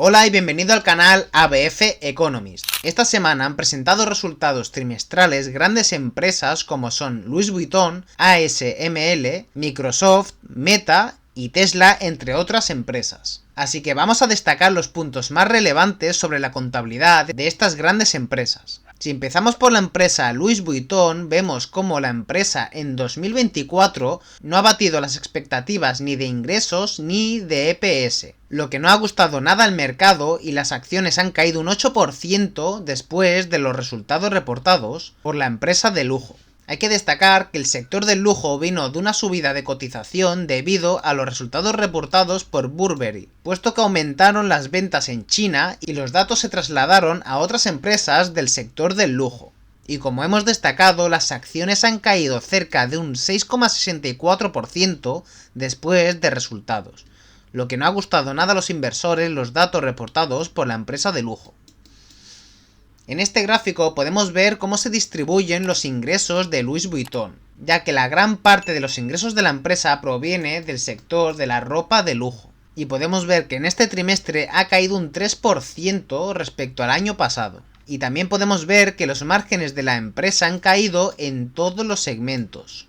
Hola y bienvenido al canal ABF Economist. Esta semana han presentado resultados trimestrales grandes empresas como son Louis Vuitton, ASML, Microsoft, Meta y Tesla, entre otras empresas. Así que vamos a destacar los puntos más relevantes sobre la contabilidad de estas grandes empresas. Si empezamos por la empresa Louis Vuitton, vemos cómo la empresa en 2024 no ha batido las expectativas ni de ingresos ni de EPS, lo que no ha gustado nada al mercado y las acciones han caído un 8% después de los resultados reportados por la empresa de lujo. Hay que destacar que el sector del lujo vino de una subida de cotización debido a los resultados reportados por Burberry, puesto que aumentaron las ventas en China y los datos se trasladaron a otras empresas del sector del lujo. Y como hemos destacado, las acciones han caído cerca de un 6,64% después de resultados, lo que no ha gustado nada a los inversores los datos reportados por la empresa de lujo. En este gráfico podemos ver cómo se distribuyen los ingresos de Louis Vuitton, ya que la gran parte de los ingresos de la empresa proviene del sector de la ropa de lujo. Y podemos ver que en este trimestre ha caído un 3% respecto al año pasado. Y también podemos ver que los márgenes de la empresa han caído en todos los segmentos,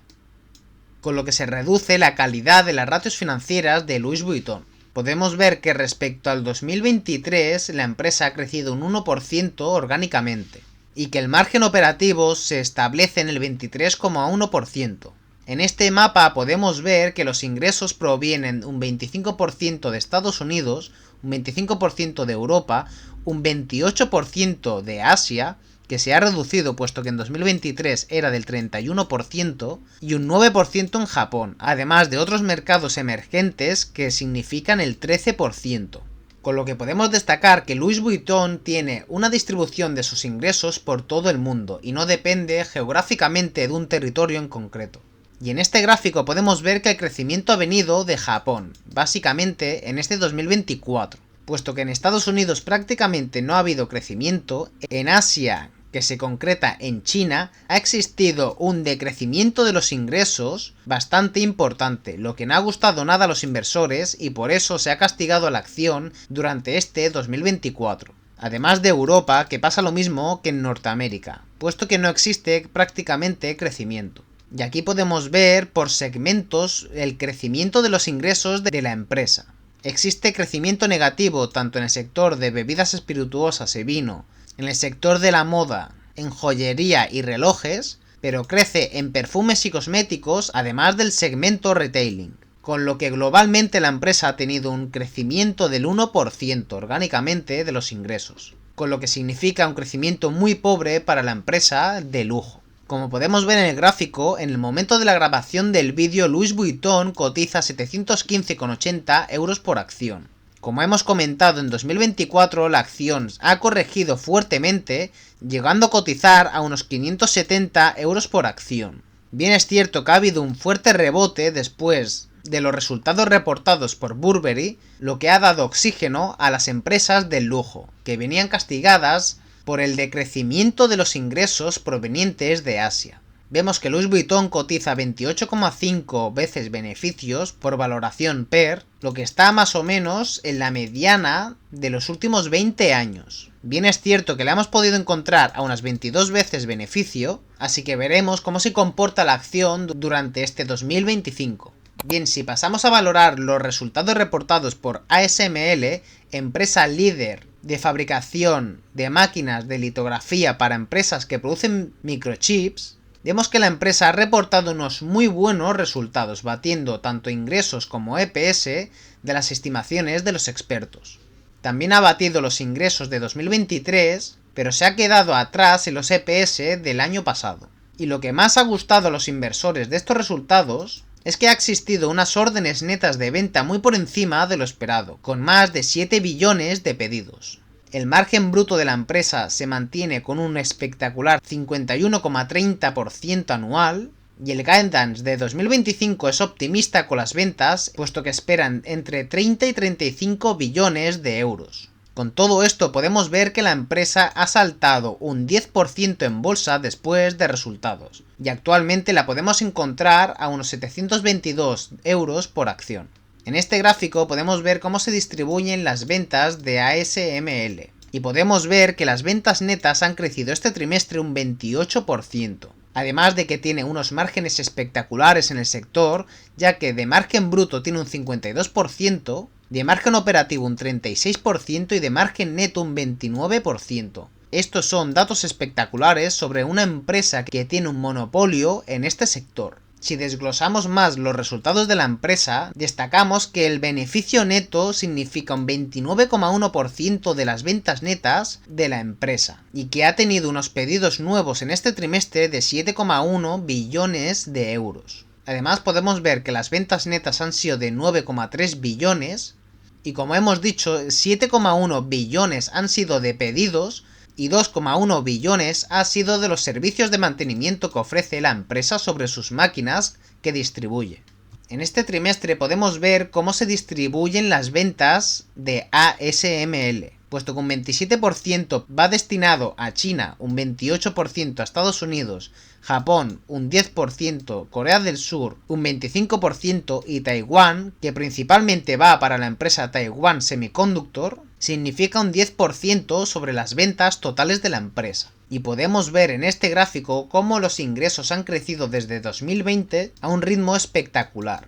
con lo que se reduce la calidad de las ratios financieras de Louis Vuitton. Podemos ver que respecto al 2023 la empresa ha crecido un 1% orgánicamente y que el margen operativo se establece en el 23,1%. En este mapa podemos ver que los ingresos provienen un 25% de Estados Unidos, un 25% de Europa, un 28% de Asia, que se ha reducido puesto que en 2023 era del 31%, y un 9% en Japón, además de otros mercados emergentes que significan el 13%. Con lo que podemos destacar que Louis Vuitton tiene una distribución de sus ingresos por todo el mundo y no depende geográficamente de un territorio en concreto. Y en este gráfico podemos ver que el crecimiento ha venido de Japón, básicamente en este 2024. Puesto que en Estados Unidos prácticamente no ha habido crecimiento, en Asia, que se concreta en China, ha existido un decrecimiento de los ingresos bastante importante, lo que no ha gustado nada a los inversores y por eso se ha castigado a la acción durante este 2024. Además de Europa, que pasa lo mismo que en Norteamérica, puesto que no existe prácticamente crecimiento. Y aquí podemos ver por segmentos el crecimiento de los ingresos de la empresa. Existe crecimiento negativo tanto en el sector de bebidas espirituosas y vino, en el sector de la moda, en joyería y relojes, pero crece en perfumes y cosméticos, además del segmento retailing, con lo que globalmente la empresa ha tenido un crecimiento del 1% orgánicamente de los ingresos, con lo que significa un crecimiento muy pobre para la empresa de lujo. Como podemos ver en el gráfico, en el momento de la grabación del vídeo Louis Vuitton cotiza 715,80 euros por acción. Como hemos comentado, en 2024 la acción ha corregido fuertemente, llegando a cotizar a unos 570 euros por acción. Bien es cierto que ha habido un fuerte rebote después de los resultados reportados por Burberry, lo que ha dado oxígeno a las empresas del lujo, que venían castigadas por el decrecimiento de los ingresos provenientes de Asia. Vemos que Louis Vuitton cotiza 28,5 veces beneficios por valoración PER, lo que está más o menos en la mediana de los últimos 20 años. Bien es cierto que la hemos podido encontrar a unas 22 veces beneficio, así que veremos cómo se comporta la acción durante este 2025. Bien, si pasamos a valorar los resultados reportados por ASML, empresa líder de fabricación de máquinas de litografía para empresas que producen microchips, vemos que la empresa ha reportado unos muy buenos resultados, batiendo tanto ingresos como EPS de las estimaciones de los expertos. También ha batido los ingresos de 2023, pero se ha quedado atrás en los EPS del año pasado. Y lo que más ha gustado a los inversores de estos resultados es que ha existido unas órdenes netas de venta muy por encima de lo esperado, con más de 7 billones de pedidos. El margen bruto de la empresa se mantiene con un espectacular 51,30% anual, y el guidance de 2025 es optimista con las ventas, puesto que esperan entre 30 y 35 billones de euros. Con todo esto podemos ver que la empresa ha saltado un 10% en bolsa después de resultados, y actualmente la podemos encontrar a unos 722 euros por acción. En este gráfico podemos ver cómo se distribuyen las ventas de ASML. Y podemos ver que las ventas netas han crecido este trimestre un 28%. Además de que tiene unos márgenes espectaculares en el sector, ya que de margen bruto tiene un 52%, de margen operativo un 36% y de margen neto un 29%. Estos son datos espectaculares sobre una empresa que tiene un monopolio en este sector. Si desglosamos más los resultados de la empresa, destacamos que el beneficio neto significa un 29,1% de las ventas netas de la empresa, y que ha tenido unos pedidos nuevos en este trimestre de 7,1 billones de euros. Además podemos ver que las ventas netas han sido de 9,3 billones, y como hemos dicho, 7,1 billones han sido de pedidos, y 2,1 billones ha sido de los servicios de mantenimiento que ofrece la empresa sobre sus máquinas que distribuye. En este trimestre podemos ver cómo se distribuyen las ventas de ASML, puesto que un 27% va destinado a China, un 28% a Estados Unidos, Japón un 10%, Corea del Sur un 25% y Taiwán, que principalmente va para la empresa Taiwan Semiconductor, significa un 10% sobre las ventas totales de la empresa. Y podemos ver en este gráfico cómo los ingresos han crecido desde 2020 a un ritmo espectacular,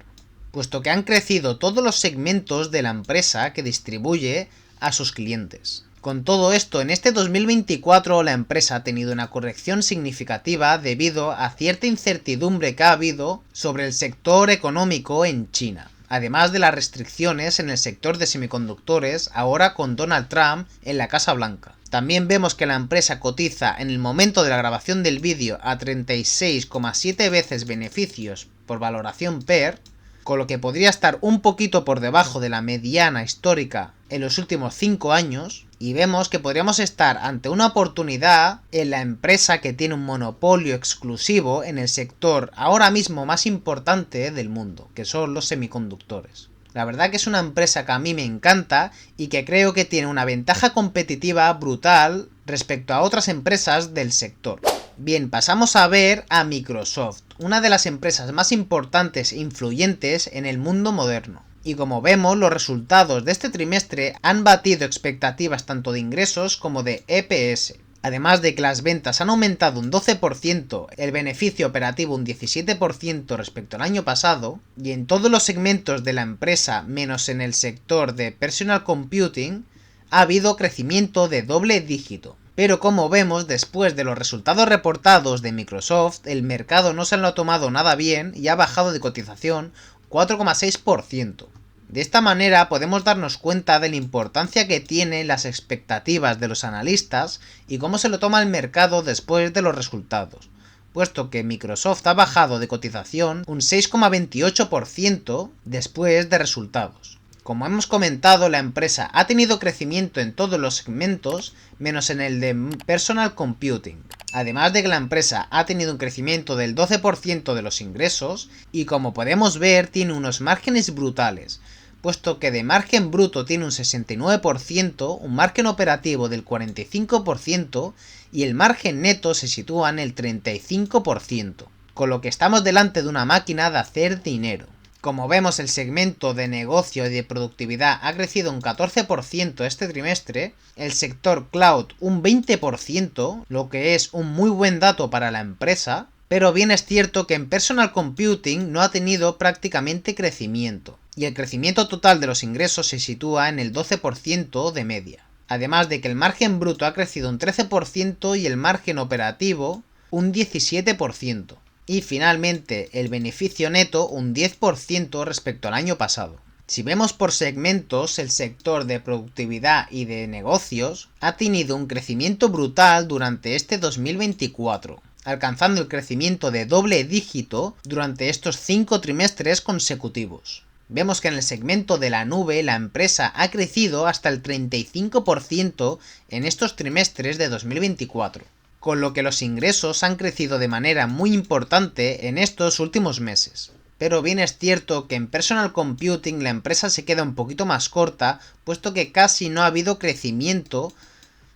puesto que han crecido todos los segmentos de la empresa que distribuye a sus clientes. Con todo esto, en este 2024 la empresa ha tenido una corrección significativa debido a cierta incertidumbre que ha habido sobre el sector económico en China, además de las restricciones en el sector de semiconductores ahora con Donald Trump en la Casa Blanca. También vemos que la empresa cotiza en el momento de la grabación del vídeo a 36,7 veces beneficios por valoración PER, con lo que podría estar un poquito por debajo de la mediana histórica en los últimos 5 años, y vemos que podríamos estar ante una oportunidad en la empresa que tiene un monopolio exclusivo en el sector ahora mismo más importante del mundo, que son los semiconductores. La verdad que es una empresa que a mí me encanta y que creo que tiene una ventaja competitiva brutal respecto a otras empresas del sector. Bien, pasamos a ver a Microsoft, una de las empresas más importantes e influyentes en el mundo moderno. Y como vemos, los resultados de este trimestre han batido expectativas tanto de ingresos como de EPS. Además de que las ventas han aumentado un 12%, el beneficio operativo un 17% respecto al año pasado, y en todos los segmentos de la empresa menos en el sector de Personal Computing, ha habido crecimiento de doble dígito. Pero como vemos, después de los resultados reportados de Microsoft, el mercado no se lo ha tomado nada bien y ha bajado de cotización 4,6%. De esta manera podemos darnos cuenta de la importancia que tienen las expectativas de los analistas y cómo se lo toma el mercado después de los resultados, puesto que Microsoft ha bajado de cotización un 6,28% después de resultados. Como hemos comentado, la empresa ha tenido crecimiento en todos los segmentos, menos en el de Personal Computing. Además de que la empresa ha tenido un crecimiento del 12% de los ingresos, y como podemos ver tiene unos márgenes brutales, puesto que de margen bruto tiene un 69%, un margen operativo del 45% y el margen neto se sitúa en el 35%, con lo que estamos delante de una máquina de hacer dinero. Como vemos, el segmento de negocio y de productividad ha crecido un 14% este trimestre, el sector cloud un 20%, lo que es un muy buen dato para la empresa, pero bien es cierto que en Personal Computing no ha tenido prácticamente crecimiento, y el crecimiento total de los ingresos se sitúa en el 12% de media. Además de que el margen bruto ha crecido un 13% y el margen operativo un 17%. Y finalmente el beneficio neto un 10% respecto al año pasado. Si vemos por segmentos, el sector de productividad y de negocios ha tenido un crecimiento brutal durante este 2024, alcanzando el crecimiento de doble dígito durante estos 5 trimestres consecutivos. Vemos que en el segmento de la nube la empresa ha crecido hasta el 35% en estos trimestres de 2024. Con lo que los ingresos han crecido de manera muy importante en estos últimos meses. Pero bien es cierto que en Personal Computing la empresa se queda un poquito más corta, puesto que casi no ha habido crecimiento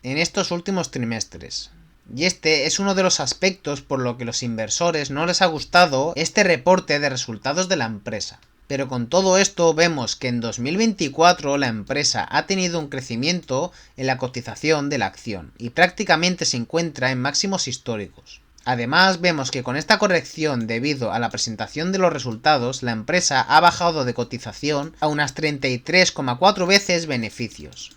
en estos últimos trimestres. Y este es uno de los aspectos por lo que los inversores no les ha gustado este reporte de resultados de la empresa. Pero con todo esto vemos que en 2024 la empresa ha tenido un crecimiento en la cotización de la acción y prácticamente se encuentra en máximos históricos. Además, vemos que con esta corrección debido a la presentación de los resultados, la empresa ha bajado de cotización a unas 33,4 veces beneficios.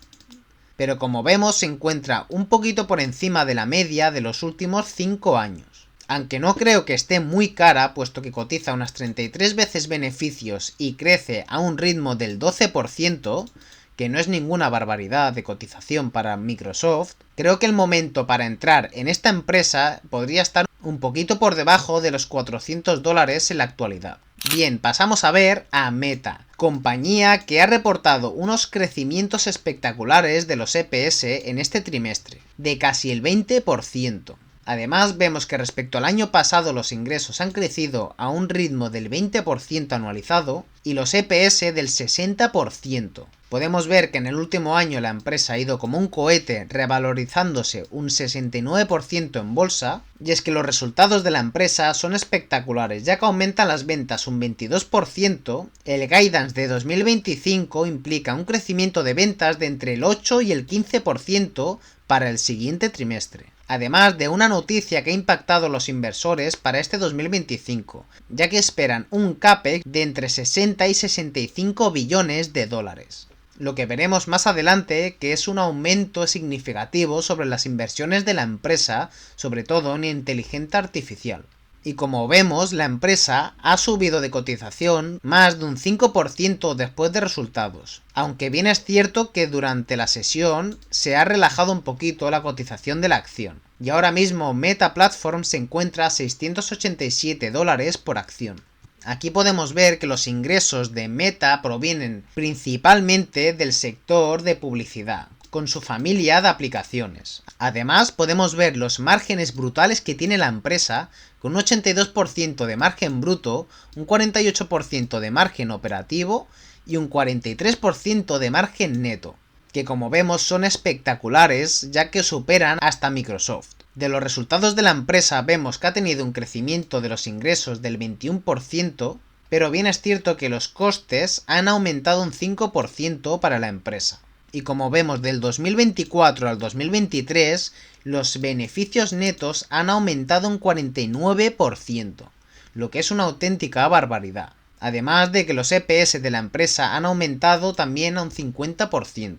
Pero como vemos, se encuentra un poquito por encima de la media de los últimos 5 años. Aunque no creo que esté muy cara, puesto que cotiza unas 33 veces beneficios y crece a un ritmo del 12%, que no es ninguna barbaridad de cotización para Microsoft, creo que el momento para entrar en esta empresa podría estar un poquito por debajo de los $400 en la actualidad. Bien, pasamos a ver a Meta, compañía que ha reportado unos crecimientos espectaculares de los EPS en este trimestre, de casi el 20%. Además, vemos que respecto al año pasado los ingresos han crecido a un ritmo del 20% anualizado y los EPS del 60%. Podemos ver que en el último año la empresa ha ido como un cohete, revalorizándose un 69% en bolsa, y es que los resultados de la empresa son espectaculares, ya que aumentan las ventas un 22%, el guidance de 2025 implica un crecimiento de ventas de entre el 8 y el 15% para el siguiente trimestre. Además de una noticia que ha impactado a los inversores para este 2025, ya que esperan un CAPEX de entre 60 y 65 billones de dólares. Lo que veremos más adelante, que es un aumento significativo sobre las inversiones de la empresa, sobre todo en inteligencia artificial. Y como vemos, la empresa ha subido de cotización más de un 5% después de resultados. Aunque bien es cierto que durante la sesión se ha relajado un poquito la cotización de la acción. Y ahora mismo Meta Platforms se encuentra a $687 por acción. Aquí podemos ver que los ingresos de Meta provienen principalmente del sector de publicidad, con su familia de aplicaciones. Además, podemos ver los márgenes brutales que tiene la empresa, con un 82% de margen bruto, un 48% de margen operativo y un 43% de margen neto, que como vemos son espectaculares ya que superan hasta Microsoft. De los resultados de la empresa vemos que ha tenido un crecimiento de los ingresos del 21%, pero bien es cierto que los costes han aumentado un 5% para la empresa. Y como vemos del 2024 al 2023, los beneficios netos han aumentado un 49%, lo que es una auténtica barbaridad. Además de que los EPS de la empresa han aumentado también a un 50%.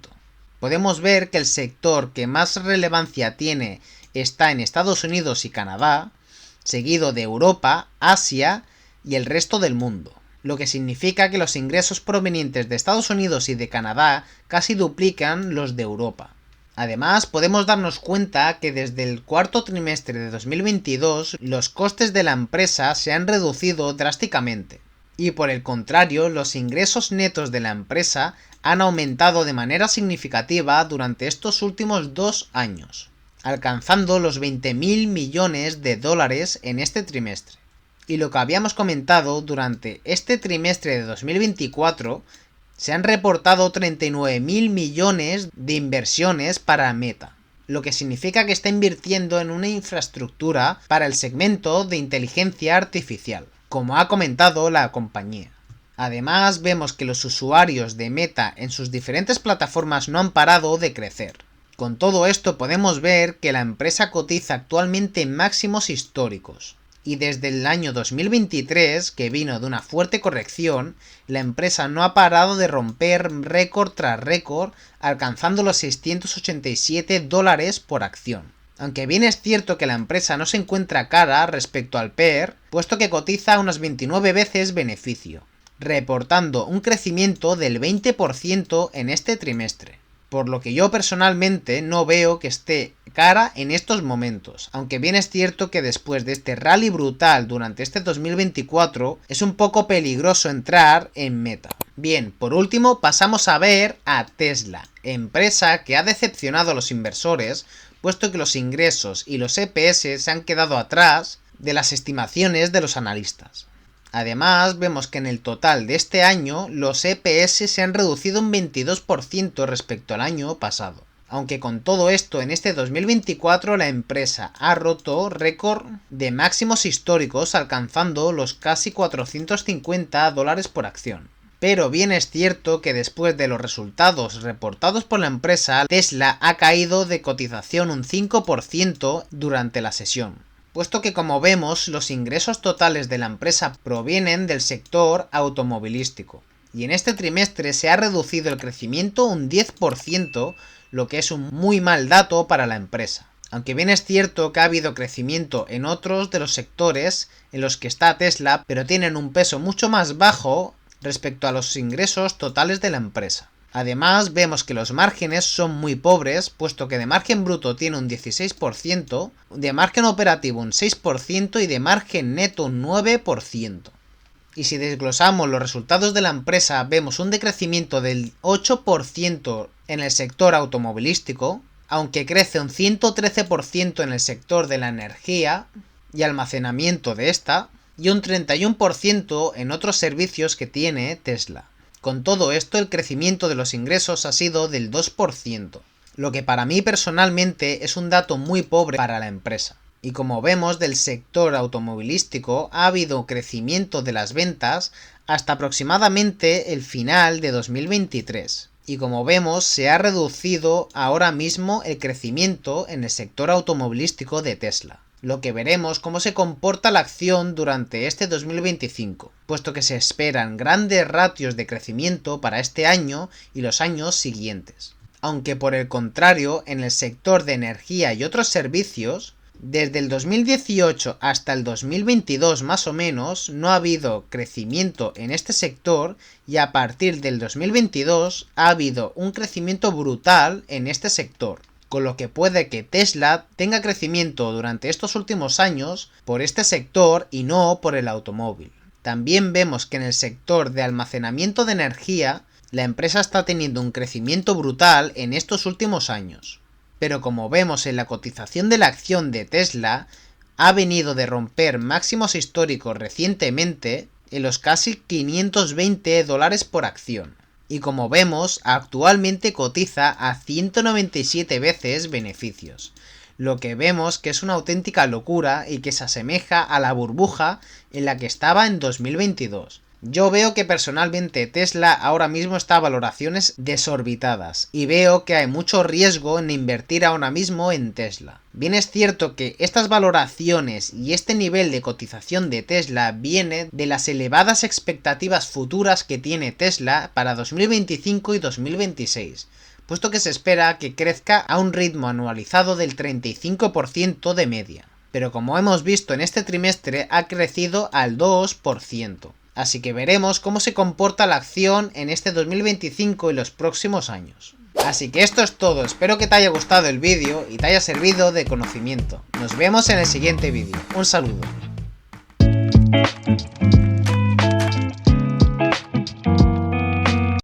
Podemos ver que el sector que más relevancia tiene está en Estados Unidos y Canadá, seguido de Europa, Asia y el resto del mundo, lo que significa que los ingresos provenientes de Estados Unidos y de Canadá casi duplican los de Europa. Además, podemos darnos cuenta que desde el cuarto trimestre de 2022 los costes de la empresa se han reducido drásticamente, y por el contrario, los ingresos netos de la empresa han aumentado de manera significativa durante estos últimos 2 años, alcanzando los 20.000 millones de dólares en este trimestre. Y lo que habíamos comentado, durante este trimestre de 2024 se han reportado 39.000 millones de inversiones para Meta, lo que significa que está invirtiendo en una infraestructura para el segmento de inteligencia artificial, como ha comentado la compañía. Además, vemos que los usuarios de Meta en sus diferentes plataformas no han parado de crecer. Con todo esto podemos ver que la empresa cotiza actualmente en máximos históricos. Y desde el año 2023, que vino de una fuerte corrección, la empresa no ha parado de romper récord tras récord, alcanzando los $687 por acción. Aunque bien es cierto que la empresa no se encuentra cara respecto al PER, puesto que cotiza unas 29 veces beneficio, reportando un crecimiento del 20% en este trimestre. Por lo que yo personalmente no veo que esté cara en estos momentos, aunque bien es cierto que después de este rally brutal durante este 2024 es un poco peligroso entrar en Meta. Bien, por último pasamos a ver a Tesla, empresa que ha decepcionado a los inversores, puesto que los ingresos y los EPS se han quedado atrás de las estimaciones de los analistas. Además, vemos que en el total de este año los EPS se han reducido un 22% respecto al año pasado. Aunque con todo esto, en este 2024 la empresa ha roto récord de máximos históricos, alcanzando los casi $450 por acción. Pero bien es cierto que después de los resultados reportados por la empresa, Tesla ha caído de cotización un 5% durante la sesión, puesto que, como vemos, los ingresos totales de la empresa provienen del sector automovilístico, y en este trimestre se ha reducido el crecimiento un 10%, lo que es un muy mal dato para la empresa. Aunque bien es cierto que ha habido crecimiento en otros de los sectores en los que está Tesla, pero tienen un peso mucho más bajo respecto a los ingresos totales de la empresa. Además, vemos que los márgenes son muy pobres, puesto que de margen bruto tiene un 16%, de margen operativo un 6% y de margen neto un 9%. Y si desglosamos los resultados de la empresa, vemos un decrecimiento del 8% en el sector automovilístico, aunque crece un 113% en el sector de la energía y almacenamiento de esta, y un 31% en otros servicios que tiene Tesla. Con todo esto, el crecimiento de los ingresos ha sido del 2%, lo que para mí personalmente es un dato muy pobre para la empresa. Y como vemos, del sector automovilístico ha habido crecimiento de las ventas hasta aproximadamente el final de 2023. Y como vemos, se ha reducido ahora mismo el crecimiento en el sector automovilístico de Tesla, lo que veremos cómo se comporta la acción durante este 2025, puesto que se esperan grandes ratios de crecimiento para este año y los años siguientes. Aunque por el contrario, en el sector de energía y otros servicios, desde el 2018 hasta el 2022 más o menos no ha habido crecimiento en este sector, y a partir del 2022 ha habido un crecimiento brutal en este sector, con lo que puede que Tesla tenga crecimiento durante estos últimos años por este sector y no por el automóvil. También vemos que en el sector de almacenamiento de energía la empresa está teniendo un crecimiento brutal en estos últimos años. Pero como vemos en la cotización de la acción de Tesla, ha venido de romper máximos históricos recientemente en los casi $520 por acción. Y como vemos, actualmente cotiza a 197 veces beneficios, lo que vemos que es una auténtica locura y que se asemeja a la burbuja en la que estaba en 2022. Yo veo que personalmente Tesla ahora mismo está a valoraciones desorbitadas y veo que hay mucho riesgo en invertir ahora mismo en Tesla. Bien es cierto que estas valoraciones y este nivel de cotización de Tesla viene de las elevadas expectativas futuras que tiene Tesla para 2025 y 2026, puesto que se espera que crezca a un ritmo anualizado del 35% de media. Pero como hemos visto en este trimestre ha crecido al 2%. Así que veremos cómo se comporta la acción en este 2025 y los próximos años. Así que esto es todo, espero que te haya gustado el vídeo y te haya servido de conocimiento. Nos vemos en el siguiente vídeo. Un saludo.